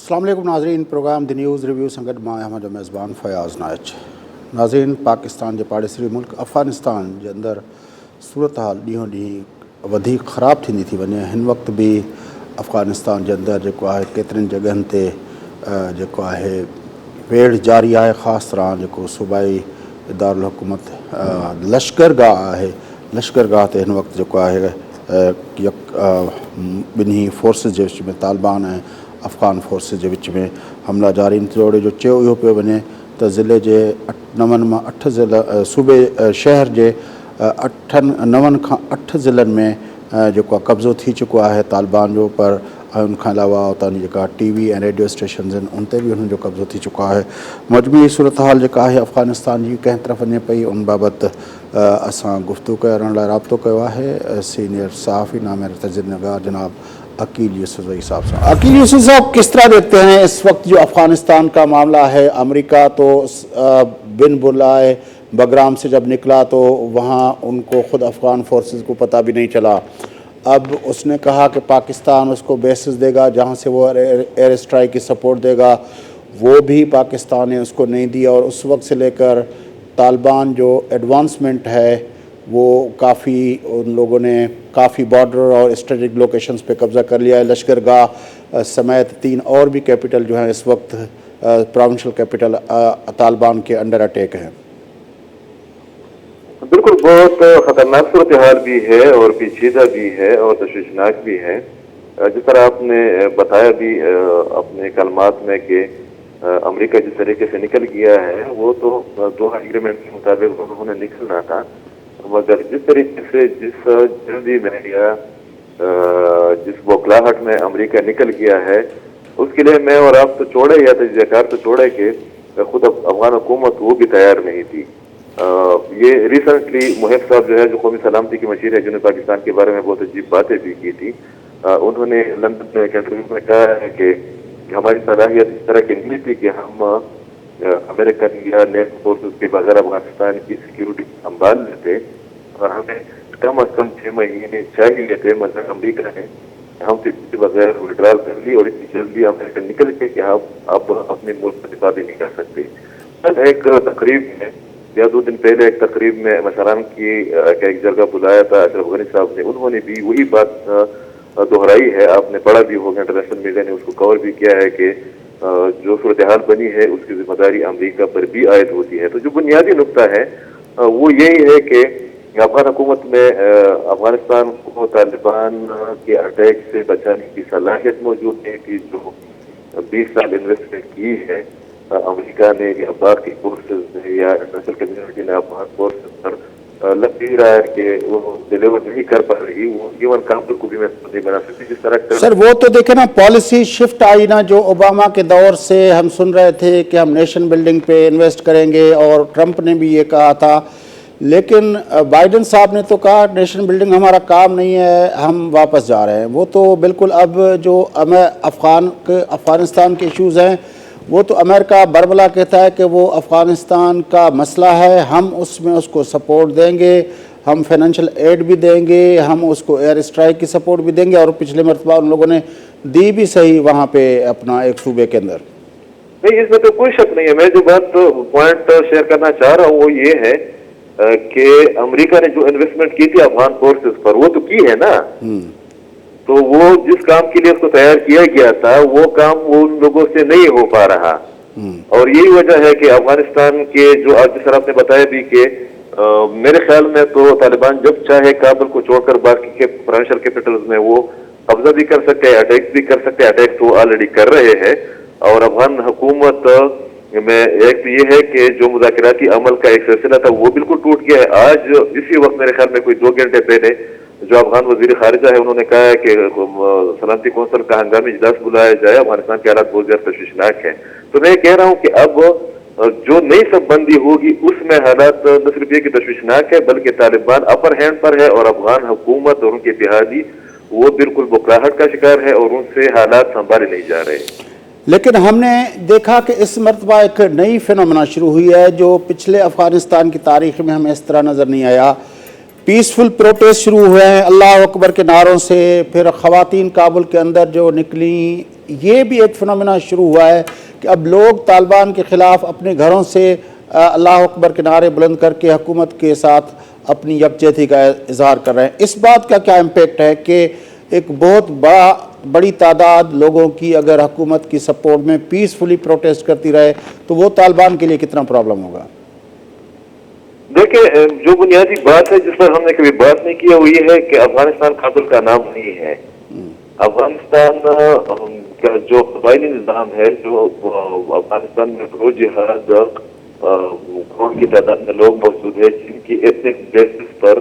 अस्सलाम वालेकुम नाज़रीन, प्रोग्राम द न्यूज़ रिव्यू संगत मां अहमद मेज़बान फ़याज़ नाइच। नाज़रीन, पाकिस्तान जे पाड़ेसरी मुल्क अफ़गानिस्तान जे अंदरि सूरत हाल ॾींहों ॾींहुं वधीक ख़राब थींदी थी वञे। हिन वक़्त बि अफ़गानिस्तान जे अंदरि जेको आहे केतिरनि जॻहियुनि ते जेको आहे वेढ़ जारी आहे। ख़ासि तरह जेको सूबाई दारुल हुकूमत लश्करगाह आहे, लश्करगाह ते हिन वक़्तु जेको आहे ॿिन्ही फोर्सिस जे विच में तालिबान ऐं अफ़गान फोर्सिस जे विच में हमला जारी आहिनि। तोड़े जो चयो इहो पियो वञे त ज़िले जे 9 मां 8 ज़िला सूबे शहर जे 9 खां 8 ज़िलनि में जेको आहे कब्ज़ो थी चुको आहे तालिबान जो। पर उनखां अलावा उतां जी जेका TV ऐं रेडियो स्टेशन्स आहिनि उन ते बि उन्हनि जो कब्ज़ो थी चुको आहे। मजमूई सूरत हाल जेका आहे अफ़गानिस्तान जी कंहिं तरफ़ वञे पई, उन बाबति असां गुफ़्तगू करण लाइ राब्तो कयो आहे सीनियर सहाफ़ी नामिर तजज़ियाकार जनाब अकील यूसुफ़ज़ई साहब से। अकील यूसुफ़ साहब, किस तरह देखते हैं इस वक्त जो अफ़गानिस्तान का मामला है? अमेरिका तो बिन बुलाए बगराम से जब निकला तो वहाँ उनको ख़ुद अफ़गान फोर्सेस को पता भी नहीं चला। अब उसने कहा कि पाकिस्तान उसको बेसिस देगा जहाँ से वो एयर स्ट्राइक की सपोर्ट देगा, वो भी पाकिस्तान ने उसको नहीं दिया। और उस वक्त से लेकर तालिबान जो एडवांसमेंट है वो काफ़ी उन लोगों ने काफ़ी बॉर्डर और स्ट्रेटेजिक लोकेशंस पे कब्ज़ा कर लिया है। लश्करगाह समेत 3 और भी कैपिटल जो हैं इस वक्त प्रोविंशियल कैपिटल तालिबान के अंडर अटैक हैं। बिल्कुल, बहुत ख़तरनाक सूरत हाल भी है और पेचीदा भी है और तशवीशनाक भी है। जिस तरह आपने बताया भी अपने कलमात में कि अमेरिका जिस तरीके से निकल गया है वो तो दोहा एग्रीमेंट के मुताबिक उन्होंने निकलना था, मगर जिस तरीके से जिस जल्दी में या जिस बौखलाहट में अमेरिका निकल गया है उसके लिए मैं और आप तो छोड़े या तजज़ियाकार तो छोड़े कि खुद अफगान हुकूमत वो भी तैयार नहीं थी। ये रिसेंटली मुहिब साहब जो है जो कौमी सलामती के मशीर है जिन्होंने पाकिस्तान के बारे में बहुत अजीब बातें भी की थी, उन्होंने लंदन में एक इंटरव्यू में कहा है कि हमारी सलाहियत इस तरह की नहीं थी कि हम अमेरिकन या नेटो फोर्सेस के बगैर अफगानिस्तान की सिक्योरिटी संभाल लेते और हमें कम अज कम 6 महीने चाहिए थे, मगर अमरीका ने हमसे बगैर विड्रॉल कर ली और इतनी जल्दी अमेरिका निकल के कि आप अब अपने मुल्क पर दिफा भी नहीं कर सकते। कल एक तकरीब में या 2 दिन पहले एक तकरीब में मसरान की एक जगह बुलाया था अशरफ गनी साहब ने, उन्होंने भी वही बात दोहराई है। आपने पढ़ा भी होगा, इंटरनेशनल मीडिया ने उसको कवर भी किया है कि जो सूरत हाल बनी है उसकी जिम्मेदारी अमेरिका पर भी आयद होती है। तो जो बुनियादी नुकता है वो यही है कि अफगान हुकूमत में अफगानिस्तान को तालिबान के अटैक से बचाने की सलाहियत मौजूद है कि जो 20 साल इन्वेस्टमेंट की है अमेरिका ने या बाकी फोर्सेस ने या इंटरनेशनल कम्युनिटी ने अफगान फोर्सेस पर लग भी रहा है कि वो डिलीवर नहीं कर पा रही, वो इवन काबुल को भी महसूस नहीं बना सकती जिस तरह। सर वो तो देखे ना, पॉलिसी शिफ्ट आई ना, जो ओबामा के दौर से हम सुन रहे थे कि हम नेशन बिल्डिंग पे इन्वेस्ट करेंगे और ट्रंप ने भी ये कहा था, लेकिन बाइडन साहब ने तो कहा नेशन बिल्डिंग हमारा काम नहीं है, हम वापस जा रहे हैं। वो तो बिल्कुल अब जो अफ़गानिस्तान के इश्यूज़ हैं वो तो अमेरिका बरबला कहता है कि वो अफ़गानिस्तान का मसला है, हम उसमें उसको सपोर्ट देंगे, हम फाइनेंशियल एड भी देंगे, हम उसको एयर स्ट्राइक की सपोर्ट भी देंगे। और पिछले मरतबा उन लोगों ने दी भी सही वहाँ पे अपना एक सूबे के अंदर। नहीं, इसमें तो कोई शक नहीं है। मैं जो बात पॉइंट शेयर करना चाह रहा हूँ वो ये है कि अमेरिका ने जो इन्वेस्टमेंट की थी अफगान फोर्सेस पर वो तो की है ना, तो वो जिस काम के लिए उसको तैयार किया गया था वो काम वो उन लोगों से नहीं हो पा रहा। और यही वजह है कि अफगानिस्तान के जो आज जिस तरह आपने बताया भी कि मेरे ख्याल में तो तालिबान जब चाहे काबुल को छोड़कर बाकी के प्रोविंशियल कैपिटल्स में वो कब्जा भी कर सकते हैं, अटैक भी कर सकते हैं। अटैक तो ऑलरेडी कर रहे हैं। और अफगान हुकूमत में एक तो ये है कि जो मुज़ाकराती अमल का एक सिलसिला था वो बिल्कुल टूट गया है। आज इसी वक्त मेरे ख्याल में कोई 2 घंटे पहले जो अफगान वजीर खारिजा है उन्होंने कहा है कि सलामती कौंसिल का हंगामी इजलास बुलाया जाए, अफगानिस्तान के हालात बहुत ज्यादा तशवीशनाक है। तो मैं कह रहा हूँ कि अब जो नई सबबंदी होगी उसमें हालात न सिर्फ ये कि तशवीशनाक है बल्कि तालिबान अपर हैंड पर है और अफगान हुकूमत और उनके इत्तेहादी वो बिल्कुल बुखलाहट का शिकार है और उनसे हालात संभाले नहीं जा रहे। लेकिन हमने देखा कि इस मरतबा एक नई फिनोमेना शुरू हुई है जो पिछले अफ़गानिस्तान की तारीख में हमें इस तरह नज़र नहीं आया पीसफुल प्रोटेस्ट शुरू हुए हैं अल्लाह अकबर के नारों से, फिर ख़वातीन काबुल के अंदर जो निकली, ये भी एक फिनोमेना शुरू हुआ है कि अब लोग तालिबान के ख़िलाफ़ अपने घरों से अल्लाह अकबर के नारे बुलंद करके हुकूमत के साथ अपनी यकजहती का इजहार कर रहे हैं। इस बात का क्या इम्पेक्ट है कि एक बहुत बड़ी तादाद लोगों की अगर हुकूमत की सपोर्ट में पीसफुली प्रोटेस्ट करती रहे तो वो तालिबान के लिए कितना प्रॉब्लम होगा? देखिए, जो बुनियादी बात है जिस पर हमने कभी बात नहीं की है वो ये है कि अफगानिस्तान काबुल का नाम नहीं है। अफगानिस्तान का जो कबायली निज़ाम है, जो अफगानिस्तान में फौज जिहाद करोड़ की तादाद में लोग मौजूद है जिनकी एथनिक बेसिस पर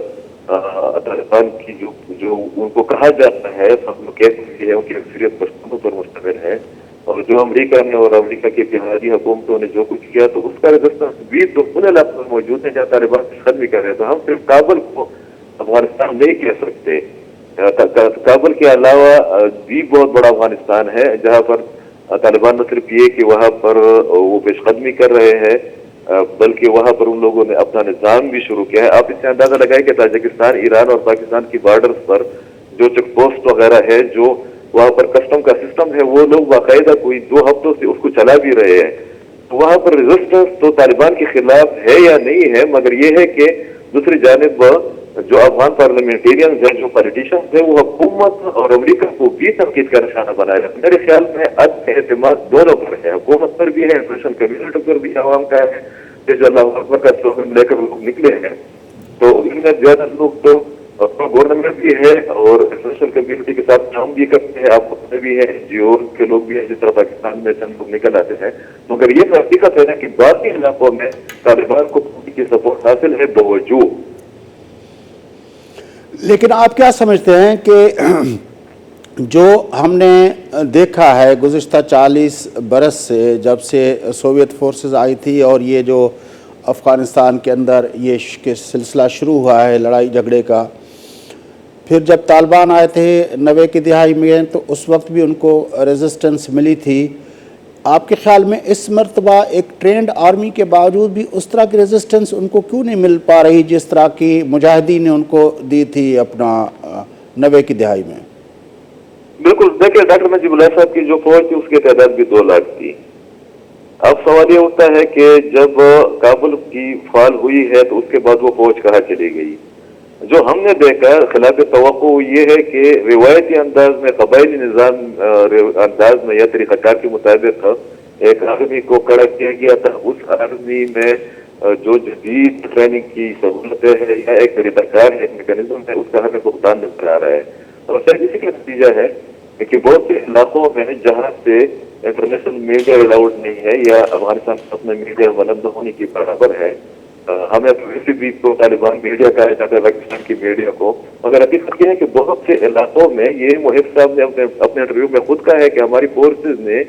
तालिबान की जो उनको कहा जाता है, सब लोग कहते हैं उनकी अक्सरियत पश्तूनों पर मुश्तमिल है। और जो अमेरिका ने और अमेरिका की इत्तेहादी हुकूमतों ने जो कुछ किया तो उसका रेजिस्टेंस भी तो उन इलाकों में मौजूद है जहाँ तालिबान खत्म कर रहे हैं। तो हम सिर्फ काबुल को अफगानिस्तान नहीं कह सकते। काबुल के अलावा भी बहुत बड़ा अफगानिस्तान है जहाँ पर तालिबान न सिर्फ ये कि वहाँ पर वो पेशकदमी कर रहे हैं बल्कि वहाँ पर उन लोगों ने अपना निज़ाम भी शुरू किया है। आप इससे अंदाजा लगाएं कि ताजिकिस्तान, ईरान और पाकिस्तान की बॉर्डर्स पर जो चेक पोस्ट वगैरह है, जो वहाँ पर कस्टम का सिस्टम है, वो लोग बाकायदा कोई 2 हफ्तों से उसको चला भी रहे हैं। तो वहाँ पर रेजिस्टेंस तो तालिबान के खिलाफ है या नहीं है, मगर ये है कि दूसरी जानिब जो अफगान पार्लियामेंटेरियंस हैं, जो पॉलिटिशियंस हैं, वो हुकूमत और अमेरिका को भी तनकीद का निशाना बनाए रहे। मेरे ख्याल में एतमाद दोनों पर है, हुकूमत पर भी है, इंटरनेशनल कम्युनिटी पर भी, आवाम का है। जैसे अल्लाह अकबर का स्लोगन लेकर लोग निकले हैं तो इनमें ज्यादा लोग तो गवर्नमेंट भी है और इंटरनेशनल कम्युनिटी के साथ काम भी करते हैं, आप उसमें भी हैं, एनजीओ के लोग भी हैं, जिस तरह पाकिस्तान में चंद लोग निकल आते हैं। मगर ये हकीकत है ना कि बाकी इलाकों में तालिबान को की सपोर्ट हासिल है बावजूद। लेकिन आप क्या समझते हैं कि जो हमने देखा है गुज़िश्ता 40 बरस से, जब से सोवियत फोर्सेस आई थी और ये जो अफ़गानिस्तान के अंदर ये सिलसिला शुरू हुआ है लड़ाई झगड़े का, फिर जब तालिबान आए थे 90 की दिहाई में तो उस वक्त भी उनको रेजिस्टेंस मिली थी। आपके ख्याल में इस मरतबा एक ट्रेंड आर्मी के बावजूद भी उस तरह की रेजिस्टेंस उनको क्यों नहीं मिल पा रही जिस तरह की मुजाहिदीन ने उनको दी थी अपना 90 की दिहाई में? बिल्कुल, देखिए डॉक्टर नजीबुल्लाह साहब की जो फौज थी उसकी तादाद भी 2 लाख थी। अब सवाल ये उठता है कि जब काबुल की फाल हुई है तो उसके बाद वो फौज कहाँ चली गई? जो हमने देखा खिलाफ तवक्को ये है कि रिवायती अंदाज में कबायली निज़ाम अंदाज में या तरीक़ाकार के मुताबिक एक आर्मी को खड़ा किया गया था। उस आर्मी में जो जदीद ट्रेनिंग की सहूलतें हैं या एक तरीक़ाकार है, एक मैकेनिज्म है, उसका हमें भुगतान नजर आ रहा है। और शायद इसी का नतीजा है कि बहुत से इलाकों में जहाँ से इंटरनेशनल मीडिया अलाउड नहीं है या अफगानिस्तान अपने मीडिया बुलंद होने की बराबर है, हमें वैसे भी तो तालिबान मीडिया कहा जाता है पाकिस्तान की मीडिया को, मगर हकीकत यह है कि बहुत से इलाकों में ये मुहिब साहब ने अपने इंटरव्यू में खुद कहा है कि हमारी फोर्सेज ने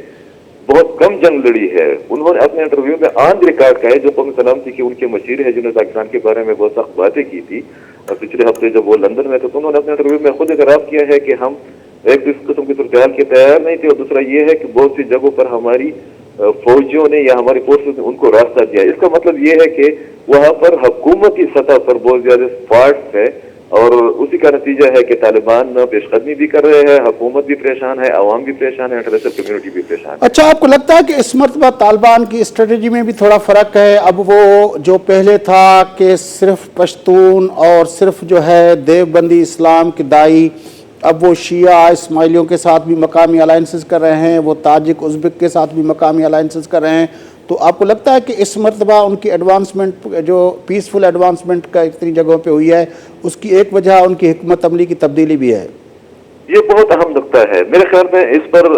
बहुत कम जंग लड़ी है। उन्होंने अपने इंटरव्यू में ऑन रिकॉर्ड कहा है, जो कौमी सलामती के उनके मशीर है जिन्होंने पाकिस्तान के बारे में बहुत सख्त बातें की थी और पिछले हफ्ते जब वो लंदन में थे तो उन्होंने अपने इंटरव्यू में खुद इकरार किया है कि हम एक तो इस किस्म की सूरत के तैयार नहीं थे और दूसरा ये है कि बहुत सी जगहों पर हमारी फौजियों ने या हमारी फोर्सेज ने उनको रास्ता दिया। इसका मतलब ये है कि वहाँ पर हुकूमती सतह पर बहुत ज्यादा फॉल्ट है और उसी का नतीजा है कि तालिबान पेशकदमी भी कर रहे हैं, हुकूमत भी परेशान है, अवाम भी परेशान है, इंटरनेशनल कम्युनिटी भी परेशान है। अच्छा, आपको लगता है कि इस मरतबा तालिबान की स्ट्रेटजी में भी थोड़ा फ़र्क है? अब वो जो पहले था कि सिर्फ पश्तून और सिर्फ जो है देवबंदी इस्लाम के दाई, अब वो शिया इस्माइलियों के साथ भी मकामी अलाइंसेस कर रहे हैं, वो ताजिक उज़्बेक के साथ भी मकामी अलाइंसेस कर रहे हैं। तो आपको लगता है कि इस मरतबा उनकी एडवांसमेंट, जो पीसफुल एडवांसमेंट का इतनी जगहों पे हुई है, उसकी एक वजह उनकी हिकमत अमली की तब्दीली भी है? ये बहुत अहम नुकता है। मेरे ख्याल में इस पर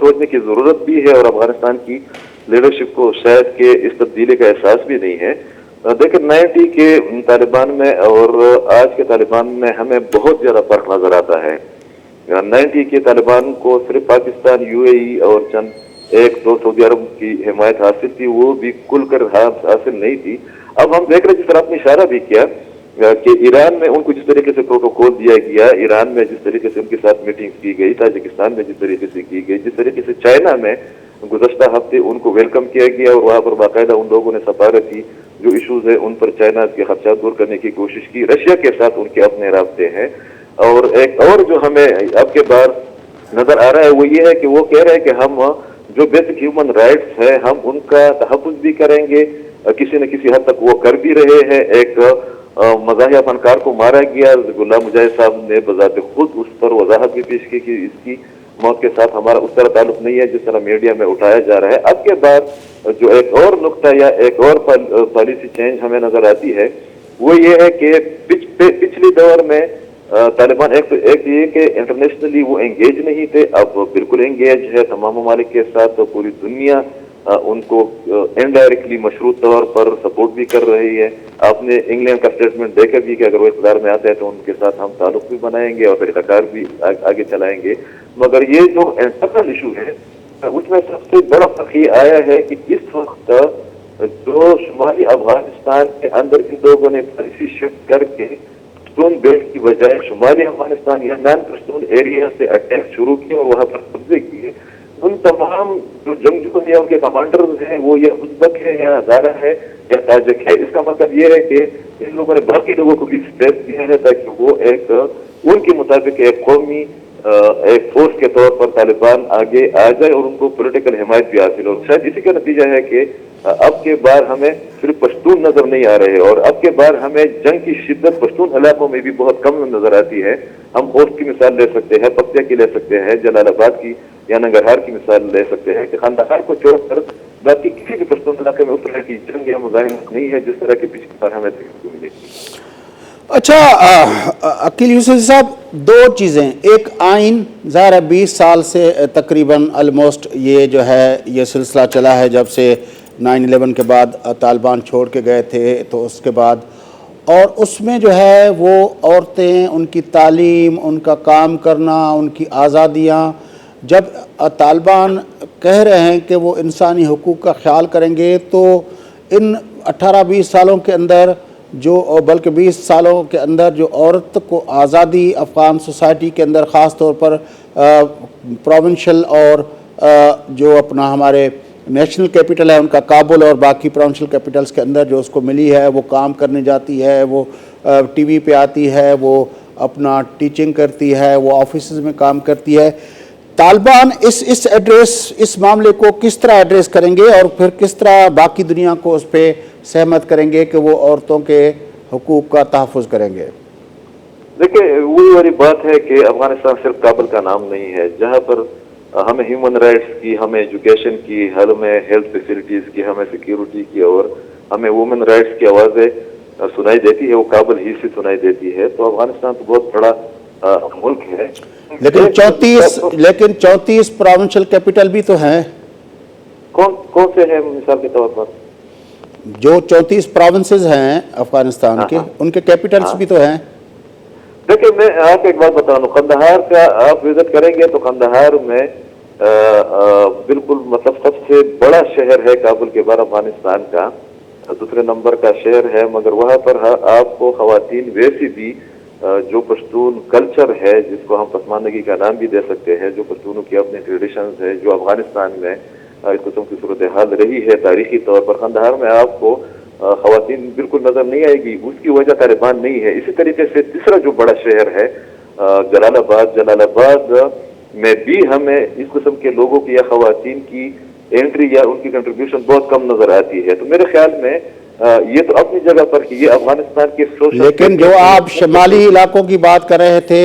सोचने की ज़रूरत भी है और अफगानिस्तान की लीडरशिप को शायद के इस तब्दीली का एहसास भी नहीं है। देखिए 90 के तालिबान में और आज के तालिबान में हमें बहुत ज़्यादा फर्क नज़र आता है। 90 के तालिबान को सिर्फ पाकिस्तान, यूएई और चंद एक दो सऊदी अरब की हिमायत हासिल थी, वो भी खुलकर हासिल नहीं थी। अब हम देख रहे जिस तरह आपने इशारा भी किया कि ईरान में उनको जिस तरीके से प्रोटोकॉल दिया गया, ईरान में जिस तरीके से उनके साथ मीटिंग की गई, ताजिकिस्तान में जिस तरीके से की गई, जिस तरीके से चाइना में गुज़श्ता हफ्ते उनको वेलकम किया गया और वहाँ पर बाकायदा उन लोगों ने सफारती जो इशूज़ है उन पर चाइना के खदशात दूर करने की कोशिश की। रशिया के साथ उनके अपने राब्ते हैं। और एक और जो हमें अब के बार नजर आ रहा है वो ये है कि वो कह रहे हैं कि हम जो बेसिक ह्यूमन राइट्स है हम उनका तहफ़्फ़ुज़ भी करेंगे। किसी न किसी हद तक वो कर भी रहे हैं। एक मज़ाहिया फनकार को मारा गया, गुलाम मुजाहिद साहब ने बजाते खुद उस पर वजाहत भी पेश की कि इसकी मौत के साथ हमारा उस तरह ताल्लुक नहीं है जिस तरह मीडिया में उठाया जा रहा है। अब के बाद जो एक और नुक्ता या एक और पॉलिसी चेंज हमें नजर आती है वो ये है कि पिछले दौर में तालिबान एक ये कि इंटरनेशनली वो एंगेज नहीं थे, अब बिल्कुल एंगेज है तमाम ममालिक के साथ। तो पूरी दुनिया उनको इनडायरेक्टली मशरूत तौर पर सपोर्ट भी कर रही है। आपने इंग्लैंड का स्टेटमेंट देखा भी कि अगर वो इक़्तिदार में आते हैं तो उनके साथ हम ताल्लुक भी बनाएंगे और तरीक़ाकार भी आगे चलाएंगे। मगर ये जो इंटरनल इशू है उसमें सबसे बड़ा फर्क ये आया है कि इस वक्त जो शुमाली अफगानिस्तान के अंदर इन लोगों ने पॉलिसी शिफ्ट करके पश्तून बेल्ट की बजाय शुमाली अफगानिस्तान या नॉन पश्तून एरिया से अटैक शुरू किए और वहाँ पर कब्जे किए। उन तमाम जो जंगजू हैं उनके कमांडर्स हैं वो या उज़्बेक है या हज़ारा है या ताजिक है। इसका मतलब ये है कि इन लोगों ने बाकी लोगों को भी स्पेस दिया है ताकि वो एक उनके मुताबिक एक कौमी एक फोर्स के तौर पर तालिबान आगे आ जाए और उनको पॉलिटिकल हिमायत भी हासिल हो। शायद इसी का नतीजा है कि अब के बार हमें सिर्फ पश्तून नजर नहीं आ रहे और अब के बार हमें जंग की शिद्दत पश्तून इलाकों में भी बहुत कम नजर आती है। हम होस्ट की मिसाल ले सकते हैं, पक्तिया की ले सकते हैं, जलालाबाद की या नंगरहार की मिसाल ले सकते हैं कि खानदार को छोड़कर बाकी किसी भी पश्तून इलाके में उस तरह की जंग या मुजाहिमत नहीं है जिस तरह की पिछली बार हमें देखने को मिली। अच्छा अकील यूसुफ साहब, दो चीज़ें, एक आइन ज़ाहिर है 20 साल से तकरीबन ऑलमोस्ट ये जो है ये सिलसिला चला है जब से 9/11 के बाद तालिबान छोड़ के गए थे तो उसके बाद, और उसमें जो है वो औरतें, उनकी तालीम, उनका काम करना, उनकी आज़ादियाँ, जब तालिबान कह रहे हैं कि वो इंसानी हुकूक का ख्याल करेंगे तो इन 18-20 सालों के अंदर जो, बल्कि 20 सालों के अंदर जो औरत को आज़ादी अफ़गान सोसाइटी के अंदर ख़ास तौर पर प्रोविंशियल और जो अपना हमारे नेशनल कैपिटल है उनका काबुल और बाकी प्रोविंशियल कैपिटल्स के अंदर जो उसको मिली है, वो काम करने जाती है, वो टीवी पे आती है, वो अपना टीचिंग करती है, वो ऑफिस में काम करती है। तालिबान इस मामले को किस तरह एड्रेस करेंगे और फिर किस तरह बाकी दुनिया को उस पर सहमत करेंगे कि वो औरतों के हुकूक का तहफ़्फ़ुज़ करेंगे? देखिए वही वाली बात है कि अफगानिस्तान सिर्फ काबुल का नाम नहीं है जहाँ पर हमें ह्यूमन राइट्स की, हमें एजुकेशन की, हमें हेल्थ फैसिलिटीज़ की, हमें सिक्योरिटी की और हमें वुमेन राइट्स की आवाज़ें सुनाई देती है, वो काबुल ही से सुनाई देती है। तो अफगानिस्तान तो बहुत बड़ा मुल्क है, लेकिन 34 प्रोविंशियल कैपिटल भी तो हैं। कौन से हैं मिसाल के तौर पर? जो 34 प्रोविंसेस हैं अफगानिस्तान के, उनके कैपिटल्स भी तो हैं। देखिए मैं आपको एक बात बता दूं, कंदहार का आप विजिट करेंगे तो कंदहार में बिल्कुल मतलब सबसे बड़ा शहर है काबुल के बाद अफगानिस्तान का, दूसरे नंबर का शहर है, मगर वहाँ पर आपको खवातीन वैसी भी जो पश्तून कल्चर है जिसको हम पसमानदगी का नाम भी दे सकते हैं, जो पश्तूनों की अपने ट्रेडिशंस है, जो अफगानिस्तान में इस किस्म की सूरत हाल रही है तारीखी तौर पर, कंदहार में आपको खवातीन बिल्कुल नजर नहीं आएगी। उसकी वजह तालिबान नहीं है। इसी तरीके से तीसरा जो बड़ा शहर है जलालाबाद में भी हमें इस किस्म के लोगों की या खवातीन की एंट्री या उनकी कंट्रीब्यूशन बहुत कम नजर आती है। तो मेरे ख्याल में ये तो अपनी जगह पर कि ये अफगानिस्तान के सोशल, लेकिन जो आप शुमाली इलाकों की बात कर रहे थे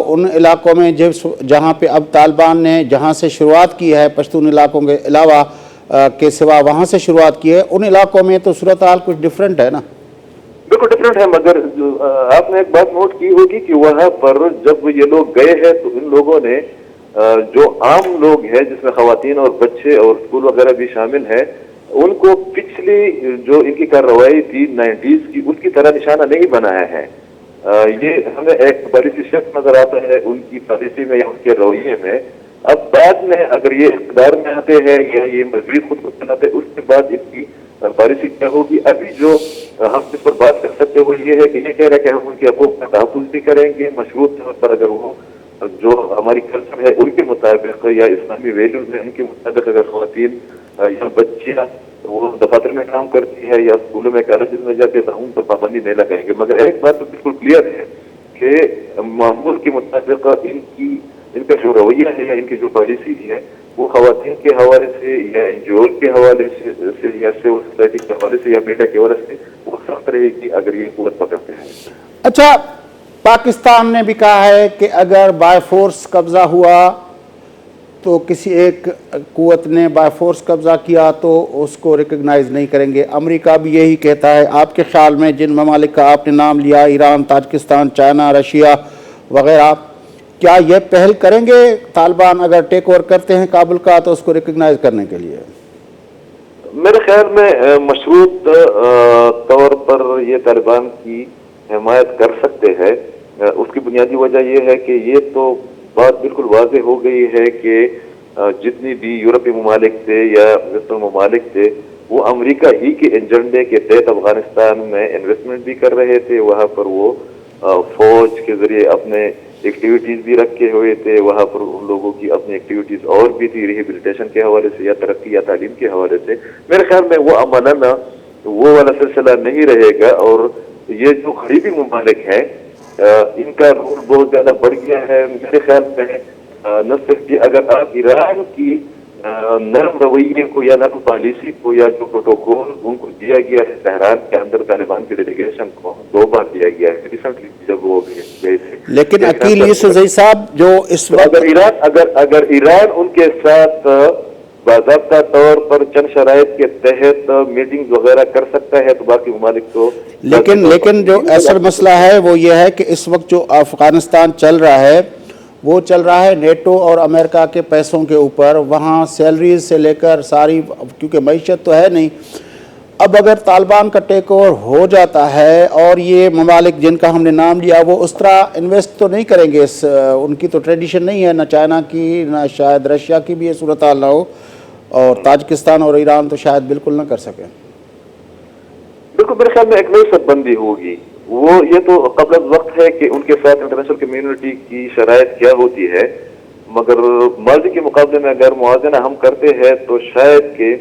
उन इलाकों में जहाँ पे अब तालिबान ने जहाँ से शुरुआत की है, पश्तून इलाकों के अलावा के सिवा वहाँ से शुरुआत की है, उन इलाकों में तो सूरत हाल कुछ डिफरेंट है ना? बिल्कुल डिफरेंट है, मगर आपने एक बात नोट की होगी कि वहाँ पर जब ये लोग गए हैं तो इन लोगों ने जो आम लोग हैं जिसमें खवातीन और बच्चे और स्कूल वगैरह भी शामिल है, उनको पिछली जो इनकी कार्रवाई थी 90s की उसकी तरह निशाना नहीं बनाया है। ये हमें एक पॉलिसी शिफ्ट नजर आता है उनकी पॉलिसी में या उनके रवैये में। अब बाद में अगर ये इक़्तिदार में आते हैं या ये मजबूत खुद को चलाते हैं उसके बाद इनकी पॉलिसी क्या होगी। अभी जो हम इस पर बात कर सकते हो ये है कि ये कह रहे हैं कि हम उनके हकूक़ का तहफ़्फ़ुज़ भी करेंगे, मशरूत तौर पर अगर वो جو ہماری کلچر ہے ان کے مطابق یا اسلامی ویلیوز ہیں ان کے مطابق اگر خواتین یا بچیاں وہ دفاتر میں کام کرتی ہے یا اسکولوں میں کالجز میں جاتے تو ہم تو پابندی نہیں لگائیں گے. مگر ایک بات تو بالکل کلیئر ہے کہ معمول کے مطابق ان کا جو رویہ ہے یا ان کی جو پالیسی ہے وہ خواتین کے حوالے سے یا این جی او کے حوالے سے یا سول سوسائٹی کے حوالے سے یا میڈیا کے حوالے سے وہ سخت رہے گی اگر یہ قوت پکڑتے ہیں. اچھا، پاکستان نے بھی کہا ہے کہ اگر بائی فورس قبضہ ہوا تو کسی ایک قوت نے بائی فورس قبضہ کیا تو اس کو ریکگنائز نہیں کریں گے. امریکہ بھی یہی کہتا ہے. آپ کے خیال میں جن ممالک کا آپ نے نام لیا، ایران، تاجکستان، چائنا، رشیا وغیرہ، کیا یہ پہل کریں گے طالبان اگر ٹیک اوور کرتے ہیں کابل کا تو اس کو ریکگنائز کرنے کے لیے؟ میرے خیال میں مشروط طور پر یہ طالبان کی حمایت کر سکتے ہیں. اس کی بنیادی وجہ یہ ہے کہ یہ تو بات بالکل واضح ہو گئی ہے کہ جتنی بھی یورپی ممالک تھے یا ویسٹرن ممالک تھے وہ امریکہ ہی کے ایجنڈے کے تحت افغانستان میں انویسٹمنٹ بھی کر رہے تھے. وہاں پر وہ فوج کے ذریعے اپنے ایکٹیویٹیز بھی رکھے ہوئے تھے. وہاں پر ان لوگوں کی اپنی ایکٹیویٹیز اور بھی تھی ریہیبلیٹیشن کے حوالے سے یا ترقی یا تعلیم کے حوالے سے. میرے خیال میں وہ عملاً وہ والا سلسلہ نہیں رہے گا. اور یہ جو قریبی ممالک ہیں ان کا رول بہت زیادہ بڑھ گیا ہے. میرے خیال میں نہ صرف کہ اگر آپ ایران کی نرم رویے کو یا نرم پالیسی کو یا جو پروٹوکول ان کو دیا گیا ہے تہران کے اندر طالبان کی ڈیلیگیشن کو 2 بار دیا گیا ہے ریسنٹلی جب وہ گئے تھے. لیکن عقیل یوسفزئی صاحب جو اس وقت اگر ایران ان کے ساتھ باضابطہ طور پر چند شرائط کے تحت میٹنگ وغیرہ کر سکتا ہے تو باقی ممالک تو لیکن جو اصل مسئلہ ہے وہ یہ ہے کہ اس وقت جو افغانستان چل رہا ہے وہ چل رہا ہے نیٹو اور امریکہ کے پیسوں کے اوپر. وہاں سیلریز سے لے کر ساری، کیونکہ معیشت تو ہے نہیں. اب اگر طالبان کا ٹیک اوور ہو جاتا ہے اور یہ ممالک جن کا ہم نے نام لیا وہ اس طرح انویسٹ تو نہیں کریں گے، ان کی تو ٹریڈیشن نہیں ہے، نہ چائنا کی نہ شاید رشیا کی بھی یہ صورتحال نہ ہو، اور تاجکستان اور ایران تو شاید بالکل نہ کر سکیں. بالکل میرے خیال میں ایک نئی سب بندی ہوگی. وہ یہ تو قبل از وقت ہے کہ ان کے ساتھ انٹرنیشنل کمیونٹی کی شرائط کیا ہوتی ہے. مگر ماضی کے مقابلے میں اگر موازنہ ہم کرتے ہیں تو شاید کہ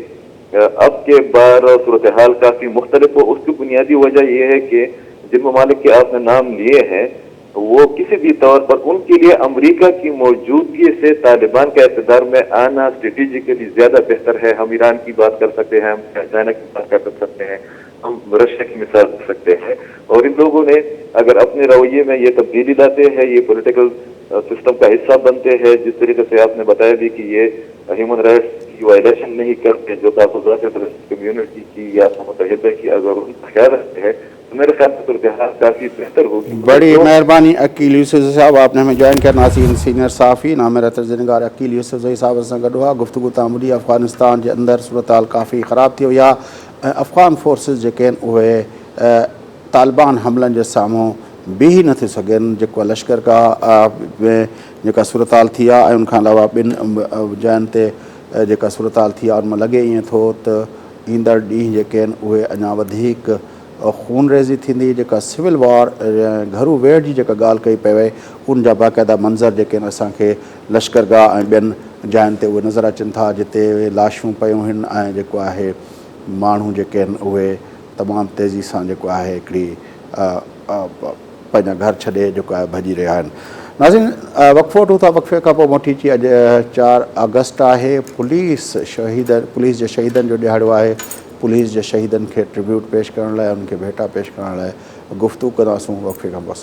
اب کے بار صورتحال کافی مختلف ہو. اس کی بنیادی وجہ یہ ہے کہ جن ممالک کے آپ نے نام لیے ہیں وہ کسی بھی طور پر ان کے لیے امریکہ کی موجودگی سے طالبان کا اقتدار میں آنا اسٹریٹجیکلی زیادہ بہتر ہے. ہم ایران کی بات کر سکتے ہیں، ہم چائنا کی بات کر سکتے ہیں، ہم رشیا کی مثال دے سکتے ہیں. اور ان لوگوں نے اگر اپنے رویے میں یہ تبدیلی لاتے ہیں، یہ پولیٹیکل سسٹم کا حصہ بنتے ہیں، جس طریقے سے آپ نے بتایا بھی کہ یہ ہیومن رائٹس کی وائلیشن نہیں کرتے، جو تحفظات کمیونٹی کی یا متحدہ کی اگر ان کا خیال رکھتے ہیں تو میرے خیال سے صورتحال کافی بہتر ہوگی. بڑی مہربانی عقیل یوسفزئی صاحب، آپ نے ہمیں جوائن کیا. ناظرین، سینئر صحافی نامور طرز نگار عقیل یوسفزئی صاحب سے گڈوا گفتگو تعملی افغانستان کے اندر صورتحال کافی خراب تھی. یا افغان فورسز جے उहे तालिबान हमलनि जे साम्हूं बीह नथी सघनि, जेको लश्कर का में जेका सूरताल थी आहे. ऐं उनखां अलावा ॿिनि जॻहियुनि ते जेका सूरताल थी आहे उनमें लॻे ईअं थो त ईंदड़ ॾींहं जेके आहिनि उहे अञा वधीक खूनरेज़ी थींदी. जेका सिविल वॉर घरू वेड़ जी जेका ॻाल्हि कई पई उन जा बाक़ाइदा मंज़र जेके आहिनि असांखे लश्करगाह ऐं ॿियनि जायुनि ते उहे नज़र अचनि था जिते लाशूं पयूं आहिनि ऐं जेको आहे माण्हू जेके आहिनि उहे तमामु तेज़ी सां जेको आहे हिकिड़ी पंहिंजा घर छॾे जेको आहे भॼी रहिया आहिनि. नाज़रीन, वक़फ़ो वठूं था. वक़फ़े खां पोइ मोटी अची अॼु 4 अगस्त आहे. पुलिस जे शहीदनि जो ॾिहाड़ो आहे. पुलिस जे शहीदनि खे ट्रिब्यूट पेश करण लाइ, उनखे भेटा पेश करण लाइ गुफ़्तगू कंदासूं. वक़फ़े खां पोइ